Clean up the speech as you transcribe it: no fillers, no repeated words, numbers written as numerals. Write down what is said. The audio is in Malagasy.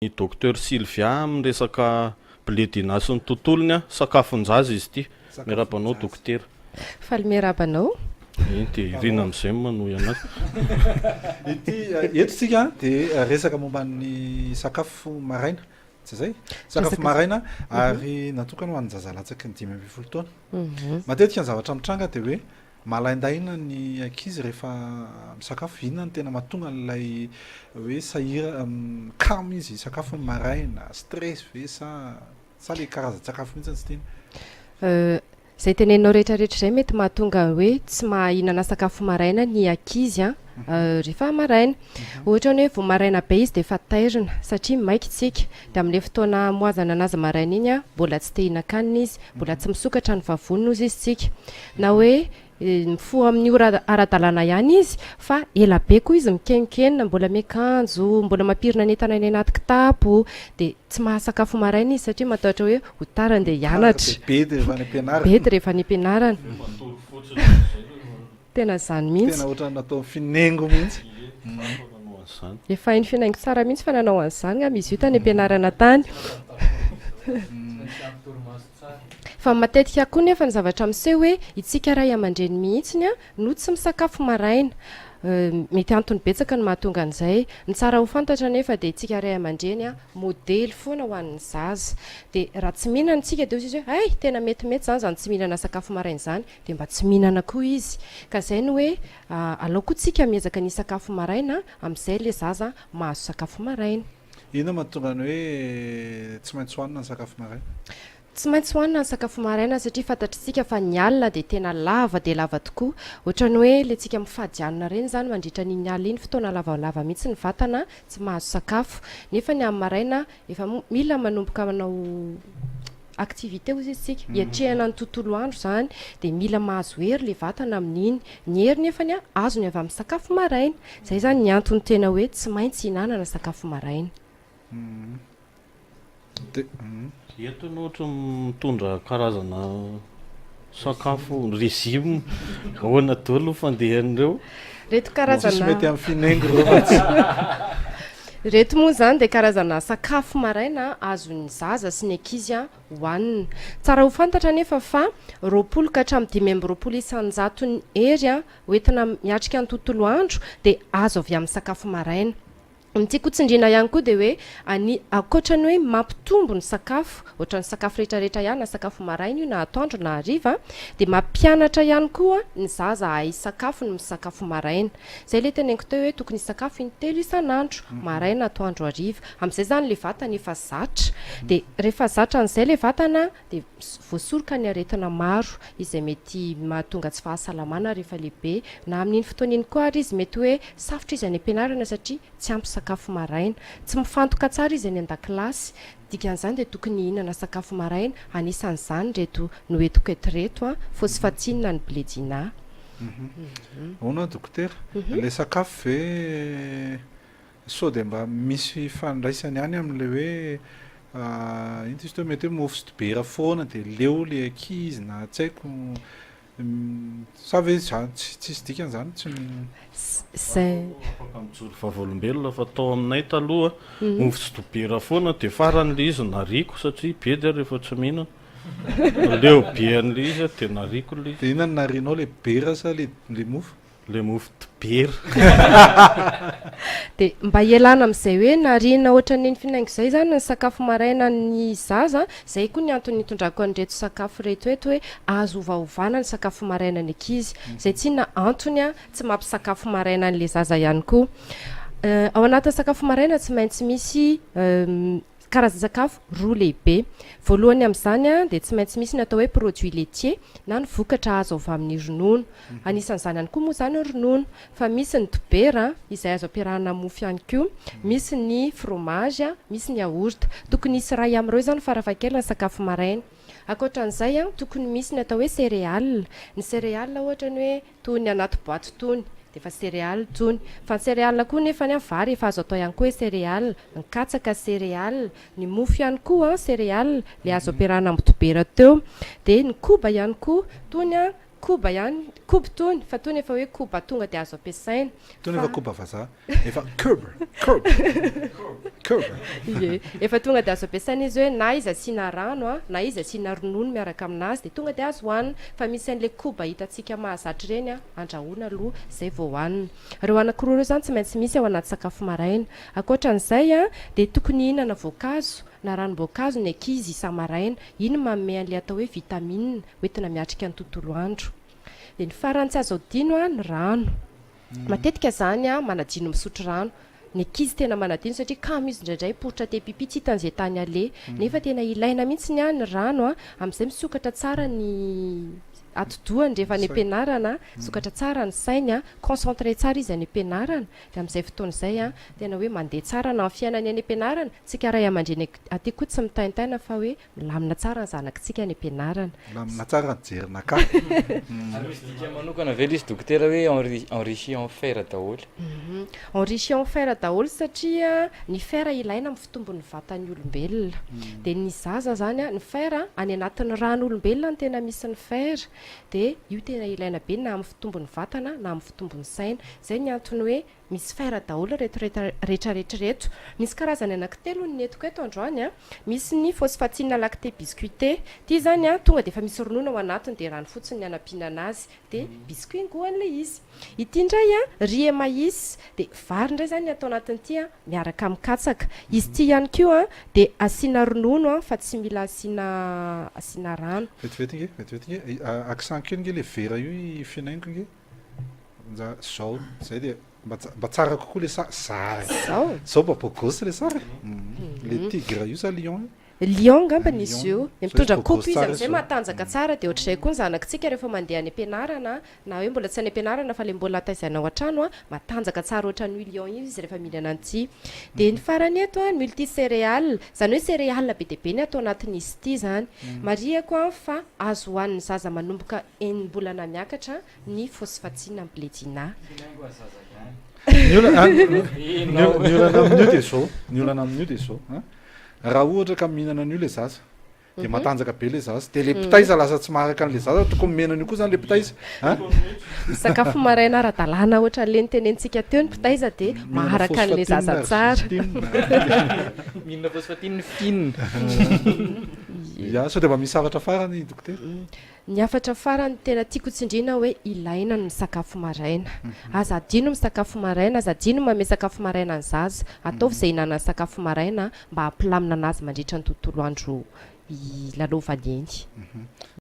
Ny docteur Sylvia miresaka biledina sy ny tontolony a sakafon-jaza izy ity miarabanao dokotera Faly miarabanao dia irina amin'izay manohy anazy ity eto tsika dia resaka momba ny sakafo maraina tsy zay sakafo maraina ary natokana ho an'ny zazalatsaky ny 5 taona matetika ny zavatra mitranga dia hoe malaindaina ny ankizy rehefa misakafo inona ny tena mahatonga n'ilay hoe sahira kamo izy sakafo maraina stress ve sa le karazan-tsakafo mihitsy tsy tiany zay teneninao rehetrarehetra zay mety mahatonga hoe tsy mahahinana sakafo maraina ny ankizy rehefa maraina ohatra hoe vao maraina be izy dia efa tairina satria maikitsika dia amin'ilay fotoana moazana anazy maraina iny mbola tsy te hihinan-kanina izy mbola tsy misokatra ny vavonina ozy izy tsika na hoe mifoha amin'ny ora ara-dalàna ihany izy fa ela be koa izy mikenikena mbola miakanjo mbola mampirina ny entana ny anaty kitapo dia tsy mahasakafo maraina izy satria matahotra hoe ho tarany dia hianatra be dia rehefa ny ampianarana tena zany mihitsy tena ohatra natao finengo mihitsy efa hainy finaingo tsara mihitsy fa nanao an'izany nga mizy io tany ampianarana tany fa matetika koa nefa ny zavatra miseho hoe itsika ray aman-dreny mihitsiny no tsy misakafo maraina mety antony betsaka ny mahatonga an'izay ny tsara ho fantatra nefa dia itsika ray aman-dreny modely foana ho an'ny zaza dia raha tsy mihinana tsika dia izy hoe tena metimety zany zany tsy mihinana sakafo maraina zany dia mba tsy mihinana koa izy ka izay no hoe alao koa tsika miezaka ny sakafo maraina amin'izay le zaza mahazo sakafo maraina. Inona mahatonga ny hoe tsy maintsy hohanina ny sakafo maraina? Tsy maintsy hohanina ny sakafo maraina satria fantatritsika fa ny alina dia tena lava dia lava tokoa ohatran'ny hoe le tsika mifady alina reny zany mandritra n'iny alina iny fotoana lavalava mihitsy ny vatana tsy mahazo sakafo nefa ny amin'ny maraina efa mila manomboka manao activité ozy izy tsika hiatrehana ny tontolo andro zany dia mila mahazo hery le vatana amin'iny ny hery nefa ny azony avy amin'ny sakafo maraina izay zany ny antony tena hoe tsy maintsy hinanana sakafo maraina. Eto no ohatra mitondra karazana sakafo régime ahoana daholo fandehan'ireo reto karazana mety amin'ny finengo reto moa zany dia karazana sakafo maraina azon'ny zaza sy ny ankizy hohanina tsara ho fantatra nefa fa 20 ka hatramin'ny 25 isan-jato ny hery hoentina miatrika ny tontolo andro dia azo avy amin'ny sakafo maraina. Tiako tsindriana ihany koa dia hoe akoatra ny hoe mampitombo ny sakafo ohatra ny sakafo rehetrarehetra ihany na sakafo maraina io na atoandro na hariva dia mampianatra ihany koa ny zaza ahay sakafo ny misakafo maraina izay le teneniko teo hoe tokony sakafo intelo isan'andro maraina atoandro hariva amin'izay zany le vatana efa zatra dia rehefa zatra an'izay le vatana dia voasoroka ny aretina maro izay mety mahatonga tsy fahasalamana rehefa lehibe na amin'iny fotoan'iny koa ary izy mety hoe safotra izy any ampianarana satria tsy ampy sakafo maraina tsy mifantoka tsara izy any an-dakilasy dikan'izany dia tokony hihinana sakafo maraina anisan'izany reto no entiko eto fosfatine ny biledina. Ona dokotera le sakafo ve sao dia mba misy fandraisany ihany amin'le hoe iny izy teo mety hoe mofo sy dibera foana dia leo le ankizy na tsy haiko sa ve tsisy dikan'izany tsy zay afaka mijoro vavolombelona fa tao aminay taloha mofo sy dobera foana dia faran'le izy nariko satria be dia rehefa tsy mihinana leo be an'le izy dia nariko le izy. dia inona ny narianao le bera sa le mofo? Le mofo dibera dia mba hialana amin'izay hoe nariana ohatra n'iny finaingo izay zany ny sakafo maraina ny zaza izay koa ny antony hitondrako an'ireto sakafo reto eto hoe azo ovaovana ny sakafo maraina ny ankizy izay tsy na antony tsy mampisakafo maraina n'le zaza ihany koa ao anatin'ny sakafo maraina tsy maintsy misy karazan-sakafo roa lehibe voalohany amin'izany dia tsy maintsy misy ny atao hoe produit laitier na ny vokatra azo avy amin'ny ronono anisan'izany ihany koa moa zany ronono fa misy ny dobera izay azo ampiarahana mofo ihany koa misy ny fromage misy ny yaourt tokony hisy ray amin'ireo zany farafahakeliny sakafo maraina ankoatran'izay tokony misy ny atao hoe céréales ny céréales ohatra ny hoe toy ny anaty boaty tony efa céréales tony fa ny céréales koa nefa ny vary efa azo atao ihany koa hoe céréales ny katsaka céréales ny mofo ihany koa céréales le azo ampiarahana amin'ny dobera teo dia ny koba ihany koa toy koba ihany koba tony fa tony efa hoe koba tonga dia azo ampiasaina tony efa koba vazaha efa ie efa tonga dia azo ampiasaina izy hoe na izy asiana rano a na izy asiana ronono miaraka aminazy dia tonga dia azo hohanina fa misy an'ilay koba hitantsika mahazatra ireny a andrahoana aloha zay vao hohanina reo anankiroa ireo zany tsy maintsy misy ao anaty sakafo maraina ankoatran'izay a dia tokony hihinana voankazo na ranom-boankazo ny ankizy isa-maraina iny manome an'ilay atao hoe vitamine hoentina miatrika ny tontolo andro dia ny farany tsy azo adino a ny rano matetika zany a manadino misotro rano ny ankizy tena manadino satria kamo izy indraindray poritra te pipi tsy hitan'izay tany ale nefa tena ilaina mihitsy a ny rano a amin'izay misokatra tsara ny atodoany rehefa any ampianarana sokatra tsara ny sainy a concentré tsara izy any ampianarana dia amin'izay fotoana izay a tena hoe mandeha tsara na ny fiainany any ampianarana tsika ray aman-dreny aty koa tsy mitaintaina fa hoe milamina tsara ny zanakitsika any ampianarana lamina tsara ny jerinaka ary misy dika manokana velo izy dokotera hoe enrichi en fer daholo enrichi en fer daholo satria ny fer ilaina amin'ny fitombon'ny vatan'ny olombelona dia ny zaza zany a ny fer any anatin'ny ran'olombelona ny tena misy ny fer dia io tena ilaina be na amin'ny fitombon'ny vatana na amin'ny fitombon'ny saina zay ny antony hoe misy fer daholo rehetrarehetra misy karazany anankitelo ny netiko eto androany a misy ny phosphatine lacté biscuité ty zany a tonga dia efa misy ronono ao anatiny dia rano fotsiny ny anampiana anazy dia biscuit ngoan'ilay izy ity indray a riz et maïs dia vary indray zany atao anatin'ity a miaraka amin'ny katsaka izy ty ihany koa a dia asiana ronono a fa tsy mila asiana rano vetivety accent keo nge le vera io finaingo nge zao zay dia mba tsara kokoa le zao babogosy le sara le tigre io sa lion lion ngambany izy io mitondra kopy izy amin'izay matanjaka tsara dia ohatr'izay koa ny zanakitsika rehefa mandeha any ampianarana na hoe mbola tsy any ampianarana fa le mbola ataizana ao an-trano a matanjaka tsara ohatran'io lion io izy rehefa mihinana an'ity dia ny farany eto a multi céréal zany hoe céréal be dia be ny atao anatin'izy ity zany mariako a fa azo hohanin'ny zaza manomboka enim-bolana miakatra ny phosphatine ampledina ny olana amin'io dia zao ny olana amin'io dia zao raha ohatra ka mihinana an'io le zaza dia matanjaka be le zaza dia le pitaiza lasa tsy maharaka an'le zaza tokony mihenan'io koa zany le pitaiza sakafo maraina ara-dalàna ohatra le nytenentsika teo ny pitaiza dia maharaka an'le zaza tsara mihinana phosphatine fine ya sao dia mba misy afatra farany dokotera ny afatra farany tena tiako tsindrina hoe ilaina ny sakafo maraina aza adino ny sakafo maraina aza adino mame sakafo maraina ny zaza ataovy izay hinana ny sakafo maraina mba hampilamina anazy mandritra ny tontolo andro ilalovany eny